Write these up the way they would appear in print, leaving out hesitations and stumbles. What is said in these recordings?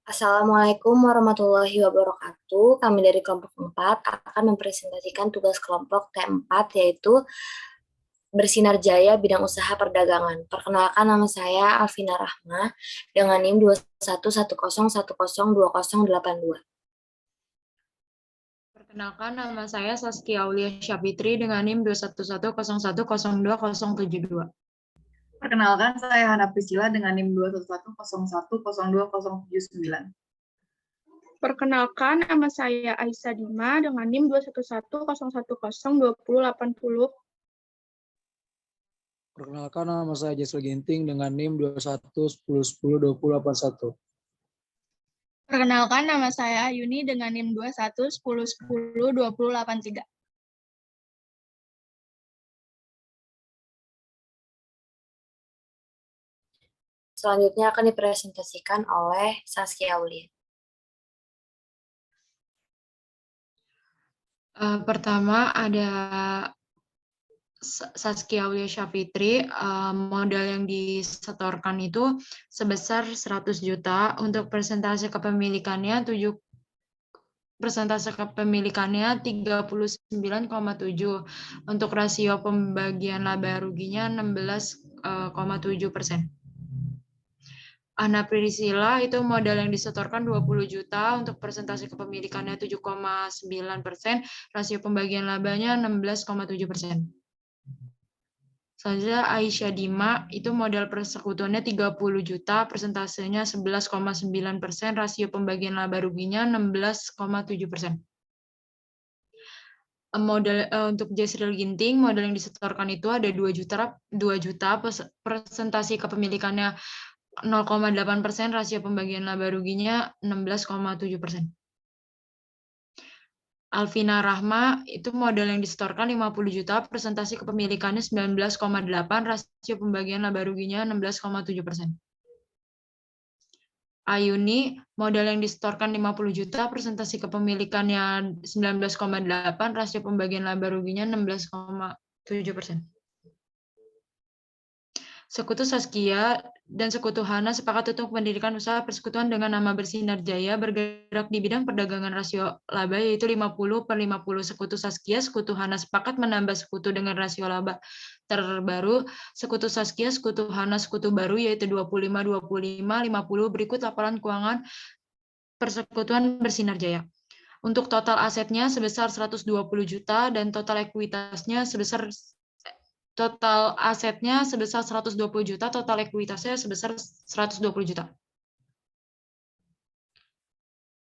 Assalamualaikum warahmatullahi wabarakatuh. Kami dari kelompok 4 akan mempresentasikan tugas kelompok T4 yaitu bersinar jaya bidang usaha perdagangan. Perkenalkan, nama saya Alvina Rahma dengan NIM 2110102082. Perkenalkan, nama saya Saskia Aulia Syafitri dengan NIM 21101102072. Perkenalkan, saya Hana Priscila dengan NIM 21101102079. Perkenalkan, nama saya Aisyah Dima dengan NIM 21110102080. Perkenalkan, nama saya Jesel Ginting dengan NIM 2110102081. Perkenalkan, nama saya Ayuni dengan NIM 2110102083. Selanjutnya akan dipresentasikan oleh Saskia Aulia. Pertama ada Saskia Aulia Syafitri. Modal yang disetorkan itu sebesar 100 juta. Untuk persentase kepemilikannya 39,7. Untuk rasio pembagian laba ruginya 16,7%. Hana Priscila itu modal yang disetorkan 20 juta, untuk persentase kepemilikannya 7,9%, rasio pembagian labanya 16,7%. Selanjutnya Aisyah Dima itu modal persekutuannya 30 juta, persentasenya 11,9%, rasio pembagian laba ruginya 16,7%. Modal untuk Jesril Ginting, modal yang disetorkan itu ada 2 juta, presentasi kepemilikannya 0,8%, rasio pembagian laba ruginya 16,7%. Alvina Rahma itu modal yang disetorkan 50 juta, presentasi kepemilikannya 19,8%, rasio pembagian laba ruginya 16,7%. Ayuni modal yang disetorkan 50 juta, presentasi kepemilikannya 19,8%, rasio pembagian laba ruginya 16,7%. Sekutu Saskia dan Sekutu Hana sepakat untuk mendirikan usaha persekutuan dengan nama Bersinar Jaya, bergerak di bidang perdagangan rasio laba yaitu 50/50. Sekutu Saskia, Sekutu Hana sepakat menambah sekutu dengan rasio laba terbaru. Sekutu Saskia, Sekutu Hana, sekutu baru yaitu 25/25/50. Berikut laporan keuangan persekutuan Bersinar Jaya. Untuk total asetnya sebesar 120 juta dan total ekuitasnya sebesar 120 juta, total ekuitasnya sebesar 120 juta.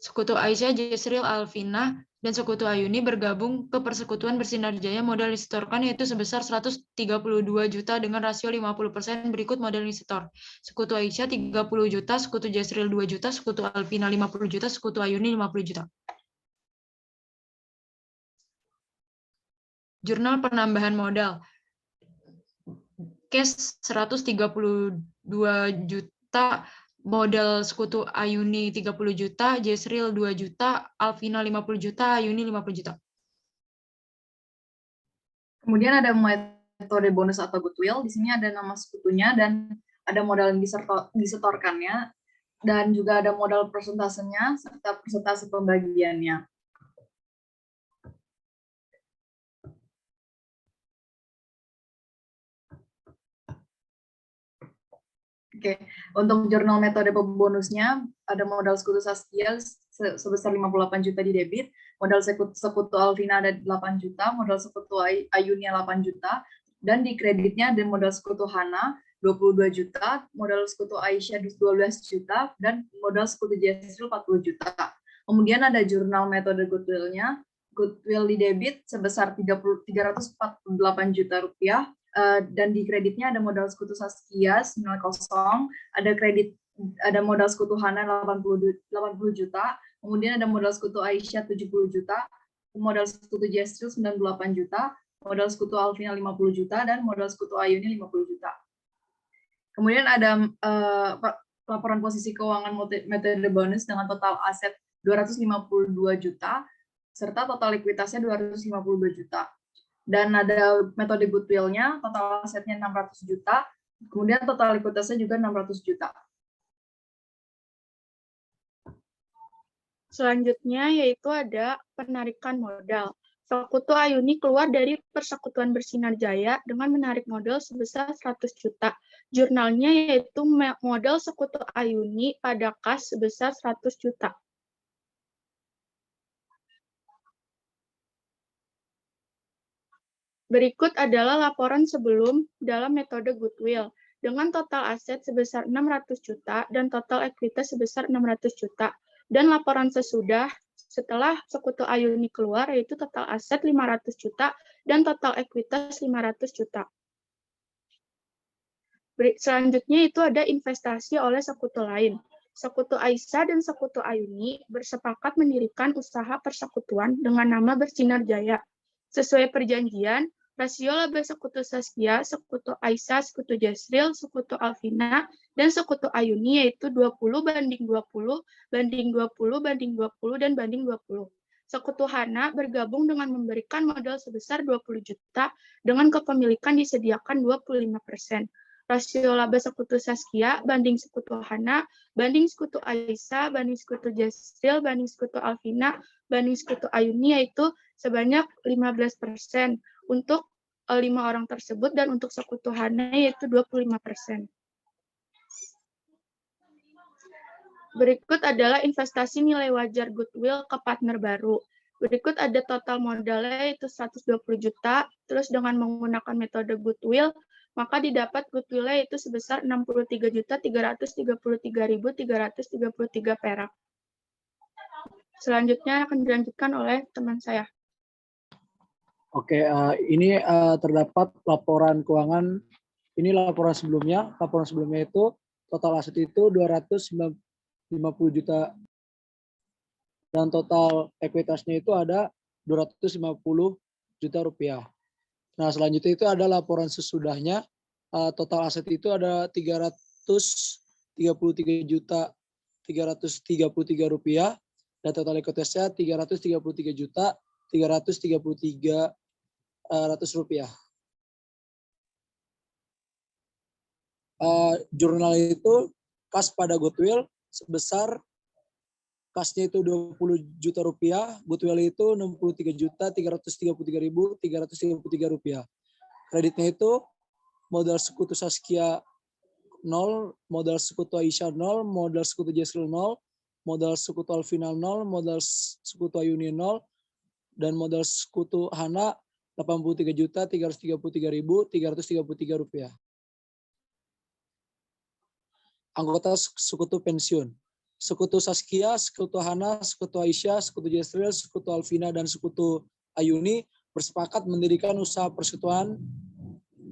Sekutu Aisyah, Jesril, Alvina, dan Sekutu Ayuni bergabung ke Persekutuan Bersinar Jaya. Modal disetorkan yaitu sebesar 132 juta dengan rasio 50%. Berikut modal disetor. Sekutu Aisyah 30 juta, Sekutu Jesril 2 juta, Sekutu Alvina 50 juta, Sekutu Ayuni 50 juta. Jurnal penambahan modal. Cash 132 juta, modal Sekutu Ayuni 30 juta, Jesril 2 juta, Alvina 50 juta, Ayuni 50 juta. Kemudian ada metode bonus atau goodwill. Di sini ada nama sekutunya dan ada modal yang disetorkannya, dan juga ada modal persentasenya serta persentase pembagiannya. Oke, untuk jurnal metode bonusnya ada modal Sekutu Saskia sebesar 58 juta di debit, modal Sekutu Alvina ada 8 juta, modal Sekutu Ayuni 8 juta, dan di kreditnya ada modal Sekutu Hana 22 juta, modal Sekutu Aisyah 12 juta, dan modal Sekutu Jesril 40 juta. Kemudian ada jurnal metode goodwill-nya. Goodwill di debit sebesar 348 juta rupiah, dan di kreditnya ada modal Sekutu Saskia 90, ada modal Sekutu Hana 80 juta, kemudian ada modal Sekutu Aisyah 70 juta, modal Sekutu Jesril 98 juta, modal Sekutu Alvina 50 juta, dan modal Sekutu Ayuni 50 juta. Kemudian ada laporan posisi keuangan metode bonus dengan total aset 252 juta, serta total likuiditasnya 252 juta. Dan ada metode goodwill-nya, total asetnya 600 juta, kemudian total likuiditasnya juga 600 juta. Selanjutnya yaitu ada penarikan modal. Sekutu Ayuni keluar dari Persekutuan Bersinar Jaya dengan menarik modal sebesar 100 juta. Jurnalnya yaitu modal Sekutu Ayuni pada kas sebesar 100 juta. Berikut adalah laporan sebelum dalam metode goodwill dengan total aset sebesar 600 juta dan total ekuitas sebesar 600 juta. Dan laporan sesudah setelah Sekutu Ayuni keluar yaitu total aset 500 juta dan total ekuitas 500 juta. Selanjutnya itu ada investasi oleh sekutu lain. Sekutu Aisyah dan Sekutu Ayuni bersepakat mendirikan usaha persekutuan dengan nama Bersinar Jaya. Sesuai perjanjian, rasio laba Sekutu Saskia, Sekutu Aisyah, Sekutu Jasril, Sekutu Alvina, dan Sekutu Ayuni yaitu 20/20, banding 20, banding 20, dan banding 20. Sekutu Hana bergabung dengan memberikan modal sebesar 20 juta dengan kepemilikan disediakan 25%. Rasio laba Sekutu Saskia banding Sekutu Hana, banding Sekutu Aisyah, banding Sekutu Jasril, banding Sekutu Alvina, banding Sekutu Ayuni yaitu sebanyak 15% untuk 5 orang tersebut dan untuk Sekutu Hana yaitu 25%. Berikut adalah investasi nilai wajar goodwill ke partner baru. Berikut ada total modalnya yaitu 120 juta, terus dengan menggunakan metode goodwill, maka didapat goodwill-nya itu sebesar 63.333.333 perak. Selanjutnya akan dilanjutkan oleh teman saya. Oke, ini terdapat laporan keuangan. Ini laporan sebelumnya. Laporan sebelumnya itu total aset itu 250 juta dan total ekuitasnya itu ada 250 juta rupiah. Nah, selanjutnya itu ada laporan sesudahnya. Total aset itu ada 333 juta 333 rupiah dan total ekuitasnya 333 juta 333 ratus rupiah. Jurnal itu kas pada goodwill sebesar kasnya itu 20 juta rupiah, goodwill itu 63.333.333 rupiah. Kreditnya itu modal Sekutu Saskia 0, modal Sekutu Aisyah 0, modal Sekutu Jasril 0, modal Sekutu Alvina 0, modal Sekutu Ayuni 0, dan modal Sekutu Hana 83.333.333 rupiah. Anggota Sekutu Pensiun. Sekutu Saskia, Sekutu Hana, Sekutu Aisyah, Sekutu Jasril, Sekutu Alvina, dan Sekutu Ayuni bersepakat mendirikan usaha persekutuan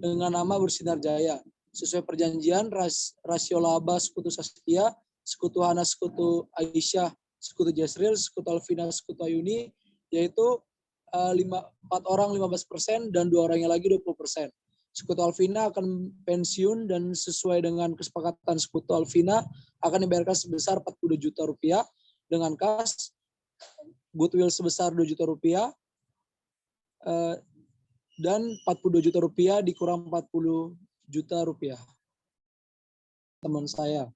dengan nama Bersinar Jaya. Sesuai perjanjian, rasio laba Sekutu Saskia, Sekutu Hana, Sekutu Aisyah, Sekutu Jasril, Sekutu Alvina, Sekutu Ayuni, yaitu 4 orang 15% dan 2 orangnya lagi 20%. Sekutu Alvina akan pensiun dan sesuai dengan kesepakatan Sekutu Alvina akan dibayarkan sebesar 40 juta rupiah dengan kas goodwill sebesar 2 juta rupiah dan 42 juta rupiah dikurang 40 juta rupiah. Teman saya.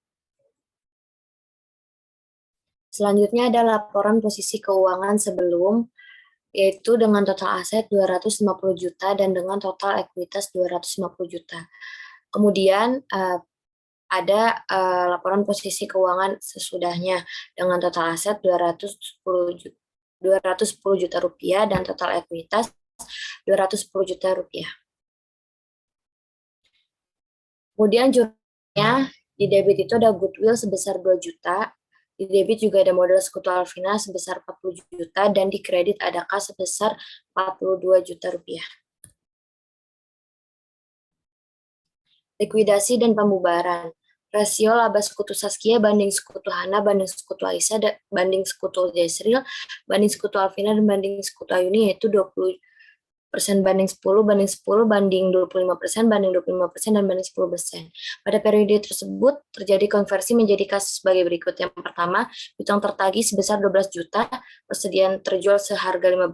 Selanjutnya ada laporan posisi keuangan sebelum, yaitu dengan total aset 250 juta dan dengan total ekuitas 250 juta. Kemudian ada laporan posisi keuangan sesudahnya dengan total aset 210 juta rupiah dan total ekuitas 210 juta rupiah. Kemudian jurnalnya di debit itu ada goodwill sebesar 2 juta, di debit juga ada modal Sekutu Alvina sebesar 40 juta dan di kredit ada kas sebesar 42 juta rupiah. Likuidasi dan pembubaran. Rasio laba Sekutu Saskia banding Sekutu Hana banding Sekutu Aisyah banding Sekutu Jasril banding Sekutu Alvina dan banding Sekutu Ayuni yaitu 20% banding 10 banding 10 banding 25% banding 25% dan banding 10%. Pada periode tersebut terjadi konversi menjadi kas sebagai berikut. Yang pertama, piutang tertagih sebesar 12 juta, persediaan terjual seharga 15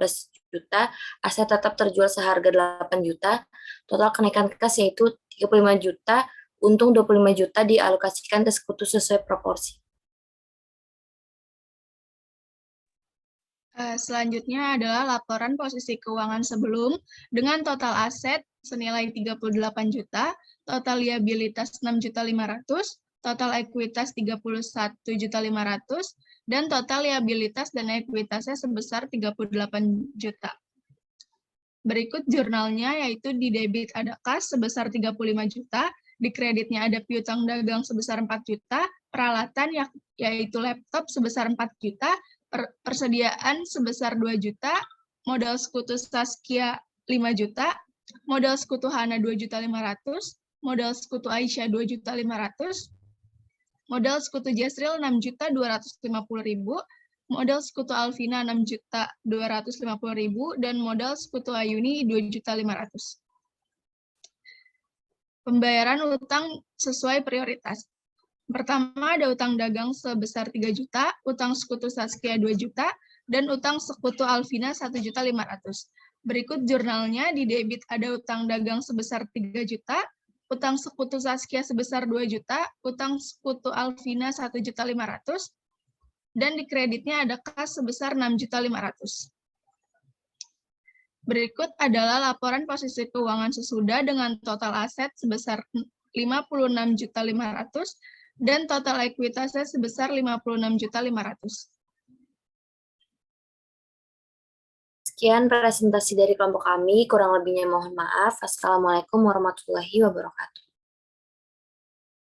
juta, aset tetap terjual seharga 8 juta, total kenaikan kas yaitu 35 juta, untung 25 juta dialokasikan ke sekutu sesuai proporsi. Selanjutnya adalah laporan posisi keuangan sebelum dengan total aset senilai 38 juta, total liabilitas 6.500.000, total ekuitas 31.500.000, dan total liabilitas dan ekuitasnya sebesar 38 juta. Berikut jurnalnya, yaitu di debit ada kas sebesar 35 juta, di kreditnya ada piutang dagang sebesar 4 juta, peralatan yaitu laptop sebesar 4 juta, persediaan sebesar 2 juta, modal sekutu Saskia 5 juta, modal sekutu Hana 2.500.000, modal sekutu Aisyah 2.500.000, modal sekutu Jasril 6.250.000, modal sekutu Alvina 6.250.000, dan modal sekutu Ayuni 2.500.000. Pembayaran utang sesuai prioritas. Pertama ada utang dagang sebesar 3 juta, utang sekutu Saskia 2 juta, dan utang sekutu Alvina 1.500.000. Berikut jurnalnya, di debit ada utang dagang sebesar 3 juta, utang sekutu Saskia sebesar 2 juta, utang sekutu Alvina 1.500.000, dan di kreditnya ada kas sebesar 6.500.000. Berikut adalah laporan posisi keuangan sesudah dengan total aset sebesar 56.500.000 dan total ekuitasnya sebesar 56.500.000. Sekian presentasi dari kelompok kami, kurang lebihnya mohon maaf. Assalamualaikum warahmatullahi wabarakatuh.